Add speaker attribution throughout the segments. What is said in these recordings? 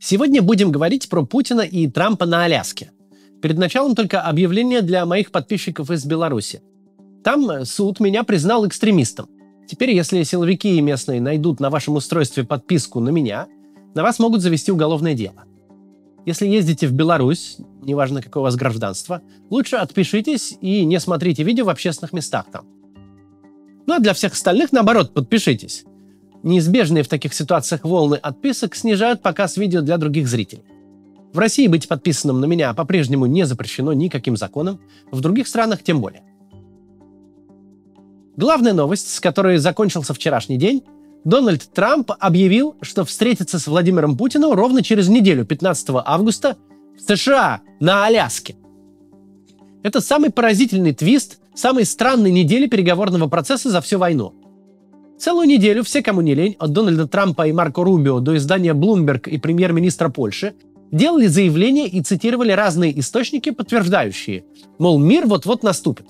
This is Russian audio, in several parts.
Speaker 1: Сегодня будем говорить про Путина и Трампа на Аляске. Перед началом только объявление для моих подписчиков из Беларуси. Там суд меня признал экстремистом. Теперь, если силовики местные найдут на вашем устройстве подписку на меня, на вас могут завести уголовное дело. Если ездите в Беларусь, неважно какое у вас гражданство, лучше отпишитесь и не смотрите видео в общественных местах там. Ну а для всех остальных, наоборот, подпишитесь. Неизбежные в таких ситуациях волны отписок снижают показ видео для других зрителей. В России быть подписанным на меня по-прежнему не запрещено никаким законом, в других странах тем более. Главная новость, с которой закончился вчерашний день: Дональд Трамп объявил, что встретится с Владимиром Путиным ровно через неделю, 15 августа, в США, на Аляске. Это самый поразительный твист самой странной недели переговорного процесса за всю войну. Целую неделю все, кому не лень, от Дональда Трампа и Марко Рубио до издания Bloomberg и премьер-министра Польши, делали заявления и цитировали разные источники, подтверждающие, мол, мир вот-вот наступит.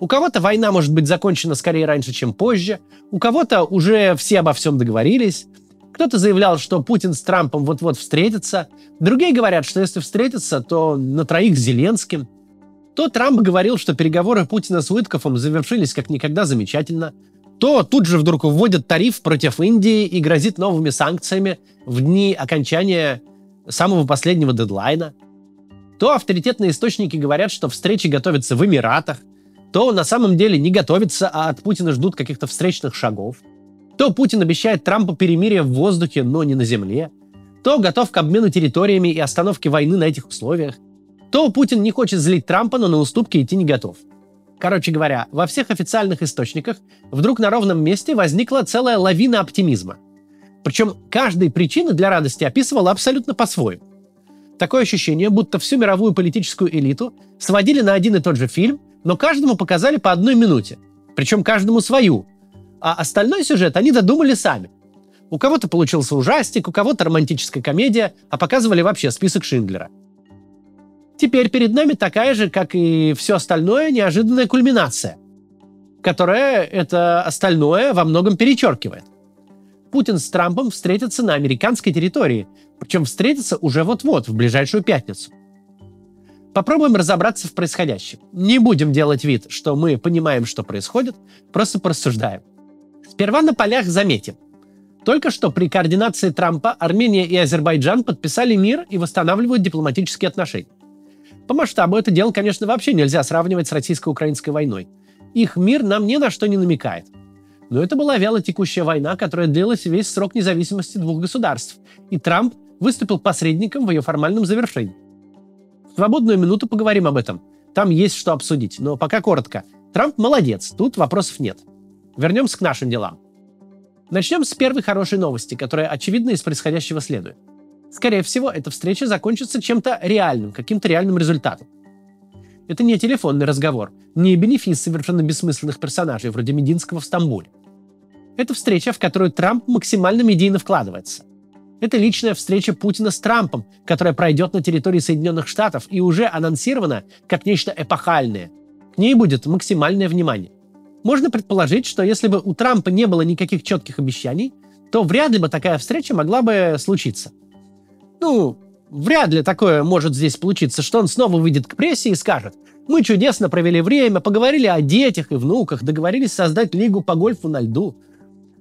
Speaker 1: У кого-то война может быть закончена скорее раньше, чем позже, у кого-то уже все обо всем договорились, кто-то заявлял, что Путин с Трампом вот-вот встретятся, другие говорят, что если встретятся, то на троих с Зеленским. То Трамп говорил, что переговоры Путина с Уиткофом завершились как никогда замечательно, то тут же вдруг вводит тариф против Индии и грозит новыми санкциями в дни окончания самого последнего дедлайна. То авторитетные источники говорят, что встречи готовятся в Эмиратах, то на самом деле не готовятся, а от Путина ждут каких-то встречных шагов. То Путин обещает Трампу перемирие в воздухе, но не на земле. То готов к обмену территориями и остановке войны на этих условиях. То Путин не хочет злить Трампа, но на уступки идти не готов. Короче говоря, во всех официальных источниках вдруг на ровном месте возникла целая лавина оптимизма. Причем каждая причина для радости описывала абсолютно по-своему. Такое ощущение, будто всю мировую политическую элиту сводили на один и тот же фильм, но каждому показали по одной минуте. Причем каждому свою. А остальной сюжет они додумали сами. У кого-то получился ужастик, у кого-то романтическая комедия, а показывали вообще список Шиндлера. Теперь перед нами такая же, как и все остальное, неожиданная кульминация, которая это остальное во многом перечеркивает. Путин с Трампом встретятся на американской территории, причем встретятся уже вот-вот, в ближайшую пятницу. Попробуем разобраться в происходящем. Не будем делать вид, что мы понимаем, что происходит, просто порассуждаем. Сперва на полях заметим. Только что при координации Трампа Армения и Азербайджан подписали мир и восстанавливают дипломатические отношения. По масштабу это дело, конечно, вообще нельзя сравнивать с российско-украинской войной. Их мир нам ни на что не намекает. Но это была вялотекущая война, которая длилась весь срок независимости двух государств, и Трамп выступил посредником в ее формальном завершении. В свободную минуту поговорим об этом. Там есть что обсудить, но пока коротко. Трамп молодец, тут вопросов нет. Вернемся к нашим делам. Начнем с первой хорошей новости, которая очевидно из происходящего следует. Скорее всего, эта встреча закончится чем-то реальным, каким-то реальным результатом. Это не телефонный разговор, не бенефис совершенно бессмысленных персонажей, вроде Мединского в Стамбуле. Это встреча, в которую Трамп максимально медийно вкладывается. Это личная встреча Путина с Трампом, которая пройдет на территории Соединенных Штатов и уже анонсирована как нечто эпохальное. К ней будет максимальное внимание. Можно предположить, что если бы у Трампа не было никаких четких обещаний, то вряд ли бы такая встреча могла бы случиться. Вряд ли такое может здесь получиться, что он снова выйдет к прессе и скажет: «Мы чудесно провели время, поговорили о детях и внуках, договорились создать лигу по гольфу на льду».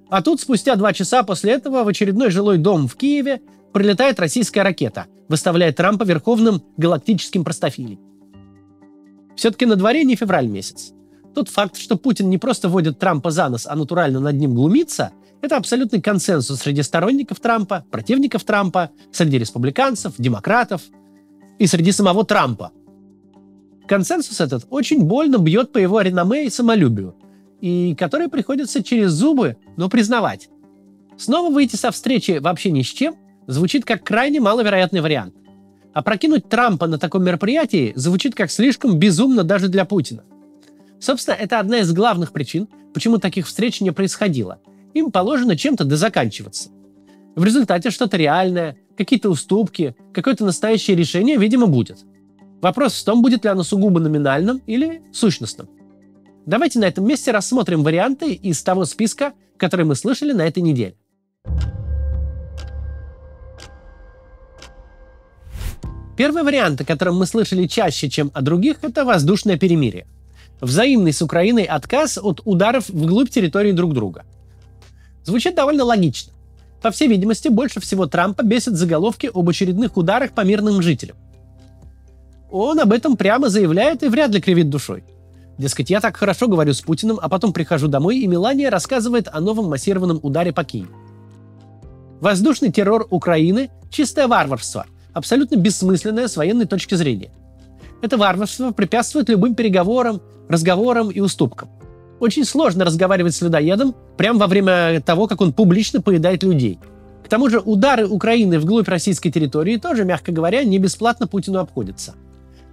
Speaker 1: А тут спустя 2 часа после этого в очередной жилой дом в Киеве прилетает российская ракета, выставляя Трампа верховным галактическим простофилей. Все-таки на дворе не февраль месяц. Тот факт, что Путин не просто водит Трампа за нос, а натурально над ним глумится, это абсолютный консенсус среди сторонников Трампа, противников Трампа, среди республиканцев, демократов и среди самого Трампа. Консенсус этот очень больно бьет по его реноме и самолюбию, и который приходится через зубы, но признавать. Снова выйти со встречи вообще ни с чем звучит как крайне маловероятный вариант. А прокинуть Трампа на таком мероприятии звучит как слишком безумно даже для Путина. Собственно, это одна из главных причин, почему таких встреч не происходило. Им положено чем-то дозаканчиваться. В результате что-то реальное, какие-то уступки, какое-то настоящее решение, видимо, будет. Вопрос в том, будет ли оно сугубо номинальным или сущностным. Давайте на этом месте рассмотрим варианты из того списка, который мы слышали на этой неделе. Первый вариант, о котором мы слышали чаще, чем о других, это воздушное перемирие. Взаимный с Украиной отказ от ударов вглубь территории друг друга. Звучит довольно логично. По всей видимости, больше всего Трампа бесит заголовки об очередных ударах по мирным жителям. Он об этом прямо заявляет и вряд ли кривит душой. Дескать, я так хорошо говорю с Путиным, а потом прихожу домой, и Мелания рассказывает о новом массированном ударе по Киеву. Воздушный террор Украины – чистое варварство, абсолютно бессмысленное с военной точки зрения. Это варварство препятствует любым переговорам, разговорам и уступкам. Очень сложно разговаривать с людоедом прямо во время того, как он публично поедает людей. К тому же удары Украины вглубь российской территории тоже, мягко говоря, не бесплатно Путину обходятся.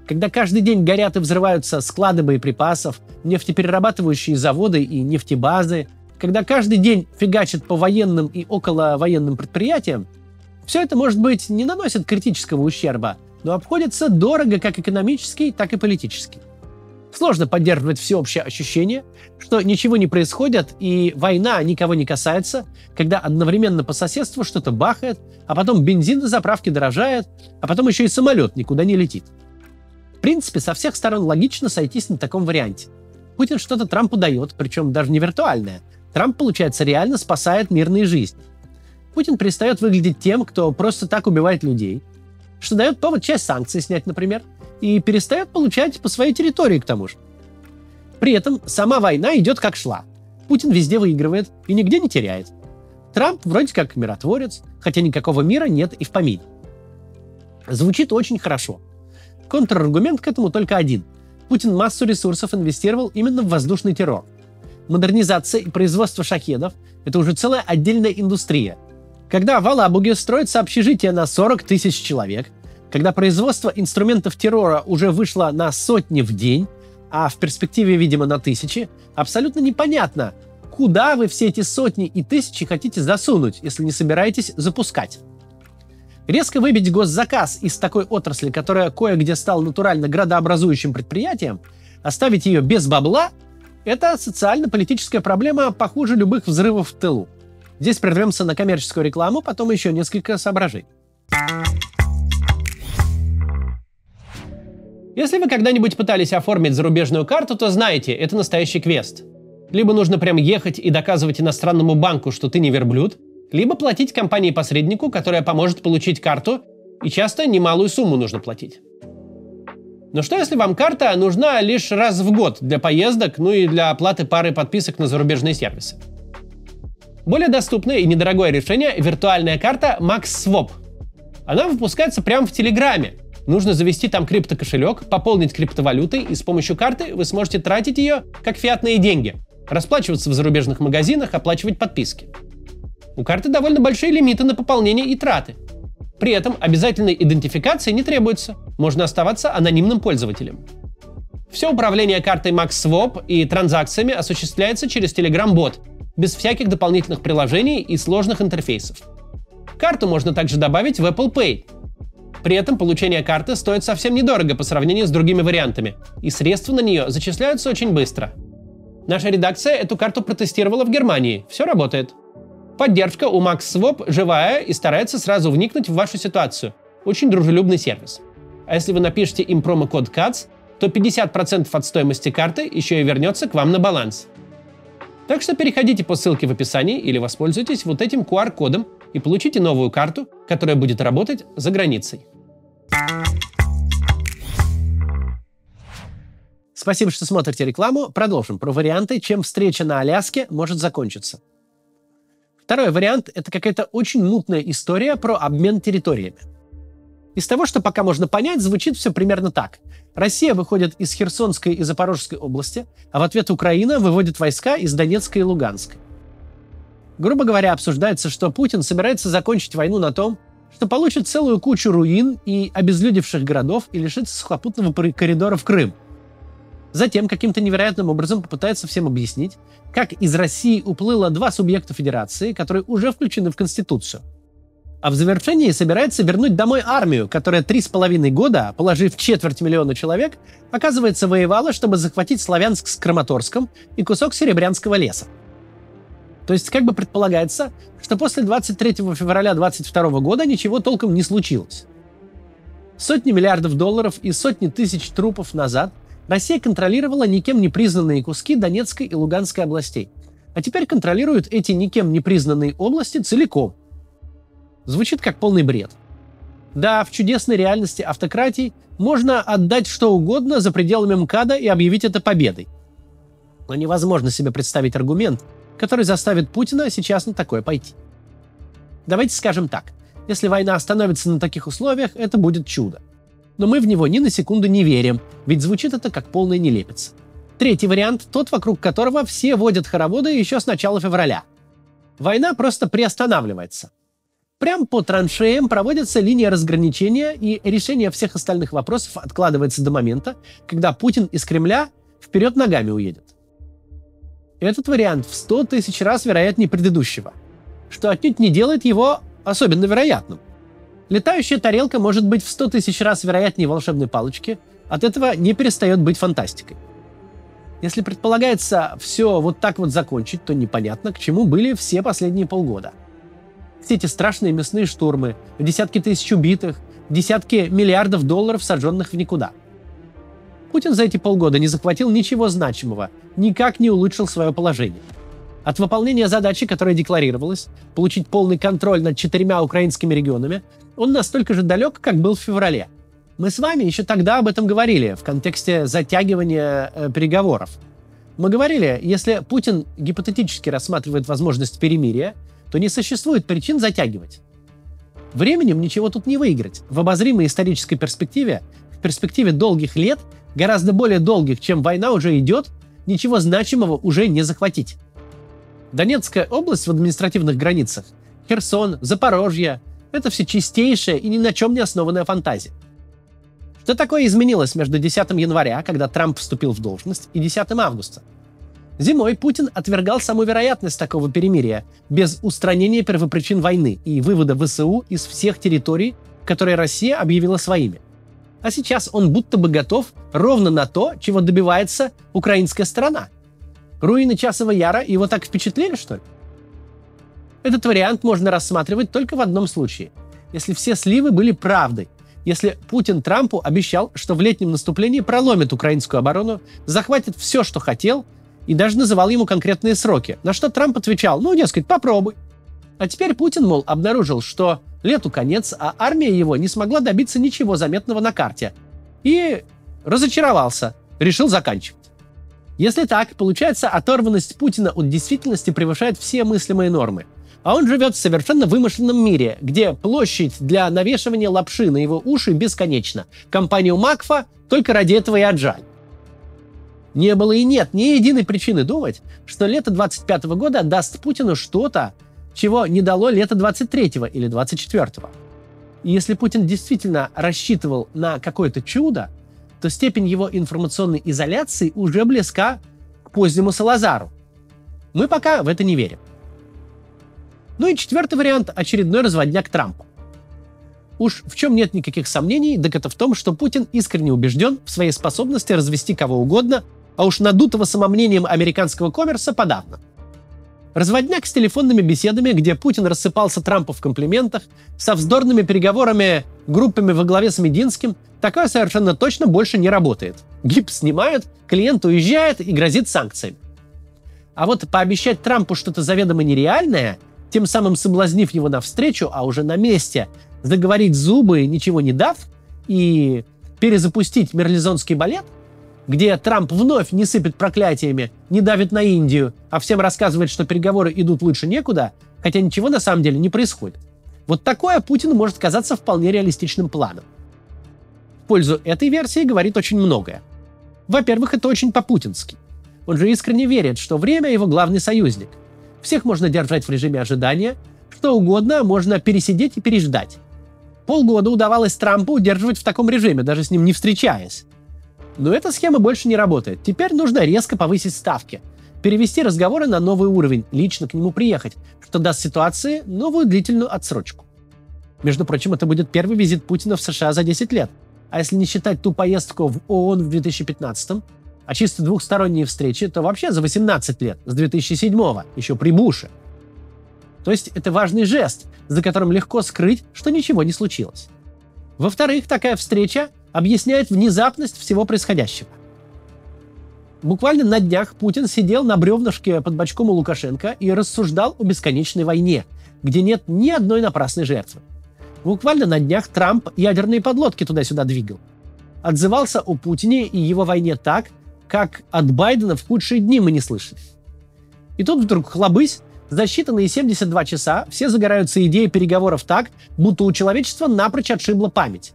Speaker 1: Когда каждый день горят и взрываются склады боеприпасов, нефтеперерабатывающие заводы и нефтебазы, когда каждый день фигачат по военным и околовоенным предприятиям, все это, может быть, не наносит критического ущерба, но обходится дорого как экономически, так и политически. Сложно поддерживать всеобщее ощущение, что ничего не происходит и война никого не касается, когда одновременно по соседству что-то бахает, а потом бензин на заправке дорожает, а потом еще и самолет никуда не летит. В принципе, со всех сторон логично сойтись на таком варианте. Путин что-то Трампу дает, причем даже не виртуальное. Трамп, получается, реально спасает мирные жизни. Путин перестает выглядеть тем, кто просто так убивает людей, что дает повод часть санкций снять, например, и перестает получать по своей территории к тому же. При этом сама война идет как шла. Путин везде выигрывает и нигде не теряет. Трамп вроде как миротворец, хотя никакого мира нет и в помине. Звучит очень хорошо. Контраргумент к этому только один. Путин массу ресурсов инвестировал именно в воздушный террор. Модернизация и производство шахедов – это уже целая отдельная индустрия. Когда в Алабуге строится общежитие на 40 тысяч человек, когда производство инструментов террора уже вышло на сотни в день, а в перспективе, видимо, на тысячи, абсолютно непонятно, куда вы все эти сотни и тысячи хотите засунуть, если не собираетесь запускать. Резко выбить госзаказ из такой отрасли, которая кое-где стала натурально градообразующим предприятием, оставить ее без бабла – это социально-политическая проблема похуже любых взрывов в тылу. Здесь прервемся на коммерческую рекламу, потом еще несколько соображений. Если вы когда-нибудь пытались оформить зарубежную карту, то знаете, это настоящий квест. Либо нужно прям ехать и доказывать иностранному банку, что ты не верблюд, либо платить компании-посреднику, которая поможет получить карту, и часто немалую сумму нужно платить. Но что если вам карта нужна лишь раз в год для поездок, ну и для оплаты пары подписок на зарубежные сервисы? Более доступное и недорогое решение – виртуальная карта MaxSwap. Она выпускается прямо в Телеграме. Нужно завести там криптокошелек, пополнить криптовалютой, и с помощью карты вы сможете тратить ее как фиатные деньги, расплачиваться в зарубежных магазинах, оплачивать подписки. У карты довольно большие лимиты на пополнение и траты. При этом обязательной идентификации не требуется, можно оставаться анонимным пользователем. Все управление картой MaxSwap и транзакциями осуществляется через Telegram-бот, без всяких дополнительных приложений и сложных интерфейсов. Карту можно также добавить в Apple Pay. При этом получение карты стоит совсем недорого по сравнению с другими вариантами, и средства на нее зачисляются очень быстро. Наша редакция эту карту протестировала в Германии, все работает. Поддержка у MaxSwap живая и старается сразу вникнуть в вашу ситуацию. Очень дружелюбный сервис. А если вы напишете им промокод CATS, то 50% от стоимости карты еще и вернется к вам на баланс. Так что переходите по ссылке в описании или воспользуйтесь вот этим QR-кодом и получите новую карту, которая будет работать за границей. Спасибо, что смотрите рекламу. Продолжим про варианты, чем встреча на Аляске может закончиться. Второй вариант – это какая-то очень мутная история про обмен территориями. Из того, что пока можно понять, звучит все примерно так. Россия выходит из Херсонской и Запорожской области, а в ответ Украина выводит войска из Донецкой и Луганской. Грубо говоря, обсуждается, что Путин собирается закончить войну на том, что получит целую кучу руин и обезлюдевших городов и лишится сухопутного коридора в Крым. Затем каким-то невероятным образом попытается всем объяснить, как из России уплыло два субъекта федерации, которые уже включены в Конституцию. А в завершении собирается вернуть домой армию, которая 3,5 года, положив 250 000 человек, оказывается, воевала, чтобы захватить Славянск с Краматорском и кусок Серебрянского леса. То есть, как бы предполагается, что после 23 февраля 2022 года ничего толком не случилось. Сотни миллиардов долларов и сотни тысяч трупов назад Россия контролировала никем не признанные куски Донецкой и Луганской областей. А теперь контролирует эти никем не признанные области целиком. Звучит как полный бред. Да, в чудесной реальности автократий можно отдать что угодно за пределами МКАДа и объявить это победой. Но невозможно себе представить аргумент, который заставит Путина сейчас на такое пойти. Давайте скажем так. Если война остановится на таких условиях, это будет чудо. Но мы в него ни на секунду не верим, ведь звучит это как полная нелепица. Третий вариант – тот, вокруг которого все водят хороводы еще с начала февраля. Война просто приостанавливается. Прямо по траншеям проводится линия разграничения, и решение всех остальных вопросов откладывается до момента, когда Путин из Кремля вперед ногами уедет. Этот вариант в 100 тысяч раз вероятнее предыдущего, что отнюдь не делает его особенно вероятным. Летающая тарелка может быть в 100 тысяч раз вероятнее волшебной палочки, от этого не перестает быть фантастикой. Если предполагается все вот так вот закончить, то непонятно, к чему были все последние полгода. Все эти страшные мясные штурмы, десятки тысяч убитых, десятки миллиардов долларов, сожженных в никуда. Путин за эти полгода не захватил ничего значимого, никак не улучшил свое положение. От выполнения задачи, которая декларировалась, получить полный контроль над 4 украинскими регионами, он настолько же далек, как был в феврале. Мы с вами еще тогда об этом говорили в контексте затягивания переговоров. Мы говорили, если Путин гипотетически рассматривает возможность перемирия, то не существует причин затягивать. Временем ничего тут не выиграть. В обозримой исторической перспективе, в перспективе долгих лет, гораздо более долгих, чем война уже идет, ничего значимого уже не захватить. Донецкая область в административных границах, Херсон, Запорожье – это все чистейшая и ни на чем не основанная фантазия. Что такое изменилось между 10 января, когда Трамп вступил в должность, и 10 августа? Зимой Путин отвергал саму вероятность такого перемирия без устранения первопричин войны и вывода ВСУ из всех территорий, которые Россия объявила своими. А сейчас он будто бы готов ровно на то, чего добивается украинская сторона. Руины Часова Яра его так впечатлили, что ли? Этот вариант можно рассматривать только в одном случае. Если все сливы были правдой. Если Путин Трампу обещал, что в летнем наступлении проломит украинскую оборону, захватит все, что хотел, и даже называл ему конкретные сроки. На что Трамп отвечал, дескать, попробуй. А теперь Путин, мол, обнаружил, что лету конец, а армия его не смогла добиться ничего заметного на карте. И разочаровался, решил заканчивать. Если так, получается, оторванность Путина от действительности превышает все мыслимые нормы. А он живет в совершенно вымышленном мире, где площадь для навешивания лапши на его уши бесконечна. Компанию Макфа только ради этого и отжали. Не было и нет ни единой причины думать, что лето 25 года даст Путину что-то, чего не дало лето 23 или 24. И если Путин действительно рассчитывал на какое-то чудо, то степень его информационной изоляции уже близка к позднему Салазару. Мы пока в это не верим. Ну и четвертый вариант – очередной разводняк Трампа. Уж в чем нет никаких сомнений, так это в том, что Путин искренне убежден в своей способности развести кого угодно, а уж надутого самомнением американского коммерса подавно. Разводняк с телефонными беседами, где Путин рассыпался Трампу в комплиментах, со вздорными переговорами группами во главе с Мединским, такое совершенно точно больше не работает. Гипс снимают, клиент уезжает и грозит санкциями. А вот пообещать Трампу что-то заведомо нереальное, тем самым соблазнив его навстречу, а уже на месте заговорить зубы, ничего не дав, и перезапустить мерлезонский балет, где Трамп вновь не сыпет проклятиями, не давит на Индию, а всем рассказывает, что переговоры идут лучше некуда, хотя ничего на самом деле не происходит. Вот такое Путину может казаться вполне реалистичным планом. В пользу этой версии говорит очень многое. Во-первых, это очень по-путински. Он же искренне верит, что время его главный союзник. Всех можно держать в режиме ожидания, что угодно можно пересидеть и переждать. Полгода удавалось Трампу удерживать в таком режиме, даже с ним не встречаясь. Но эта схема больше не работает. Теперь нужно резко повысить ставки, перевести разговоры на новый уровень, лично к нему приехать, что даст ситуации новую длительную отсрочку. Между прочим, это будет первый визит Путина в США за 10 лет. А если не считать ту поездку в ООН в 2015-м, а чисто двухсторонние встречи, то вообще за 18 лет, с 2007-го, еще при Буше. То есть это важный жест, за которым легко скрыть, что ничего не случилось. Во-вторых, такая встреча объясняет внезапность всего происходящего. Буквально на днях Путин сидел на бревнышке под бочком у Лукашенко и рассуждал о бесконечной войне, где нет ни одной напрасной жертвы. Буквально на днях Трамп ядерные подлодки туда-сюда двигал. Отзывался о Путине и его войне так, как от Байдена в худшие дни мы не слышали. И тут вдруг хлобысь, за считанные 72 часа все загораются идеей переговоров так, будто у человечества напрочь отшибла память.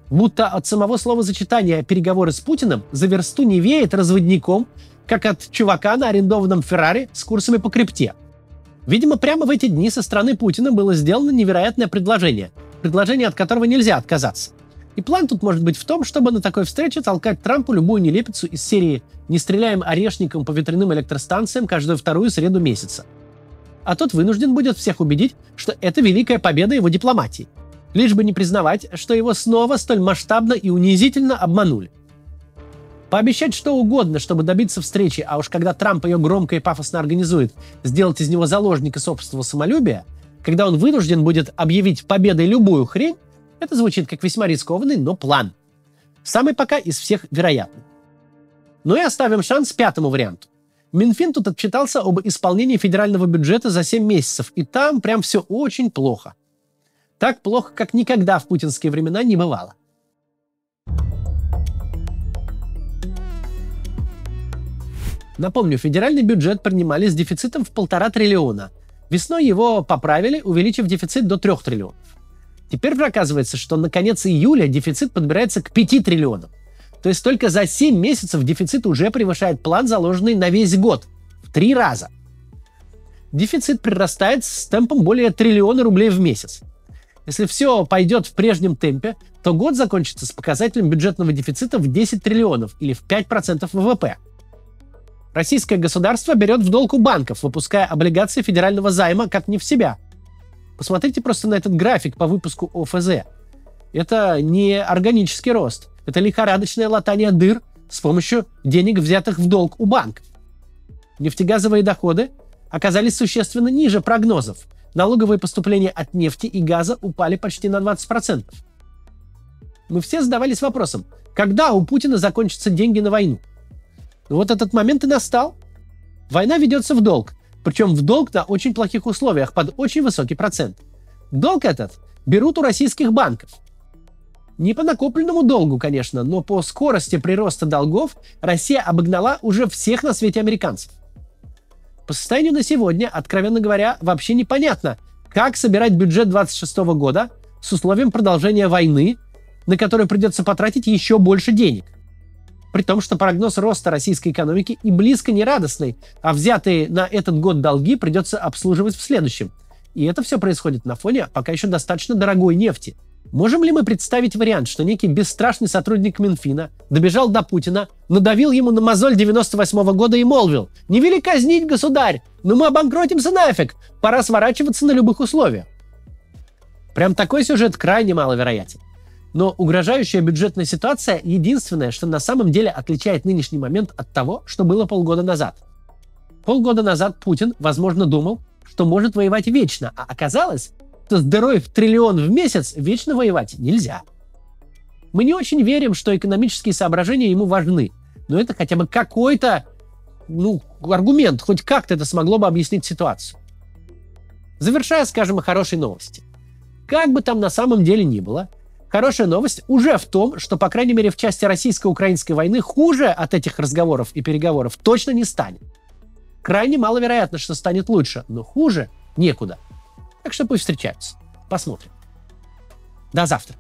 Speaker 1: Будто от самого словосочетания «переговоры с Путиным» за версту не веет разводником, как от чувака на арендованном Феррари с курсами по крипте. Видимо, прямо в эти дни со стороны Путина было сделано невероятное предложение, от которого нельзя отказаться. И план тут может быть в том, чтобы на такой встрече толкать Трампу любую нелепицу из серии «Не стреляем орешником по ветряным электростанциям каждую вторую среду месяца». А тот вынужден будет всех убедить, что это великая победа его дипломатии. Лишь бы не признавать, что его снова столь масштабно и унизительно обманули. Пообещать что угодно, чтобы добиться встречи, а уж когда Трамп ее громко и пафосно организует, сделать из него заложника собственного самолюбия, когда он вынужден будет объявить победой любую хрень, это звучит как весьма рискованный, но план. Самый пока из всех вероятный. Ну и оставим шанс пятому варианту. Минфин тут отчитался об исполнении федерального бюджета за 7 месяцев, и там прям все очень плохо. Так плохо, как никогда в путинские времена не бывало. Напомню, федеральный бюджет принимали с дефицитом в 1,5 триллиона. Весной его поправили, увеличив дефицит до 3 триллионов. Теперь же оказывается, что на конец июля дефицит подбирается к 5 триллионам. То есть только за 7 месяцев дефицит уже превышает план, заложенный на весь год. В 3 раза. Дефицит прирастает с темпом более триллиона рублей в месяц. Если все пойдет в прежнем темпе, то год закончится с показателем бюджетного дефицита в 10 триллионов или в 5% ВВП. Российское государство берет в долг у банков, выпуская облигации федерального займа как не в себя. Посмотрите просто на этот график по выпуску ОФЗ. Это не органический рост. Это лихорадочное латание дыр с помощью денег, взятых в долг у банков. Нефтегазовые доходы оказались существенно ниже прогнозов. Налоговые поступления от нефти и газа упали почти на 20%. Мы все задавались вопросом, когда у Путина закончатся деньги на войну? Вот этот момент и настал. Война ведется в долг. Причем в долг на очень плохих условиях, под очень высокий процент. Долг этот берут у российских банков. Не по накопленному долгу, конечно, но по скорости прироста долгов Россия обогнала уже всех на свете американцев. По состоянию на сегодня, откровенно говоря, вообще непонятно, как собирать бюджет 2026 года с условием продолжения войны, на которую придется потратить еще больше денег. При том, что прогноз роста российской экономики и близко не радостный, а взятые на этот год долги придется обслуживать в следующем. И это все происходит на фоне пока еще достаточно дорогой нефти. Можем ли мы представить вариант, что некий бесстрашный сотрудник Минфина добежал до Путина, надавил ему на мозоль 98 года и молвил: «Не вели казнить, государь, но мы обанкротимся нафиг, пора сворачиваться на любых условиях». Прям такой сюжет крайне маловероятен. Но угрожающая бюджетная ситуация — единственное, что на самом деле отличает нынешний момент от того, что было полгода назад. Полгода назад Путин, возможно, думал, что может воевать вечно, а оказалось, что с дырой в триллион в месяц вечно воевать нельзя. Мы не очень верим, что экономические соображения ему важны, но это хотя бы какой-то, аргумент, хоть как-то это смогло бы объяснить ситуацию. Завершая, скажем, о хорошей новости. Как бы там на самом деле ни было, хорошая новость уже в том, что, по крайней мере, в части российско-украинской войны хуже от этих разговоров и переговоров точно не станет. Крайне маловероятно, что станет лучше, но хуже некуда. Так что пусть встречаются. Посмотрим. До завтра.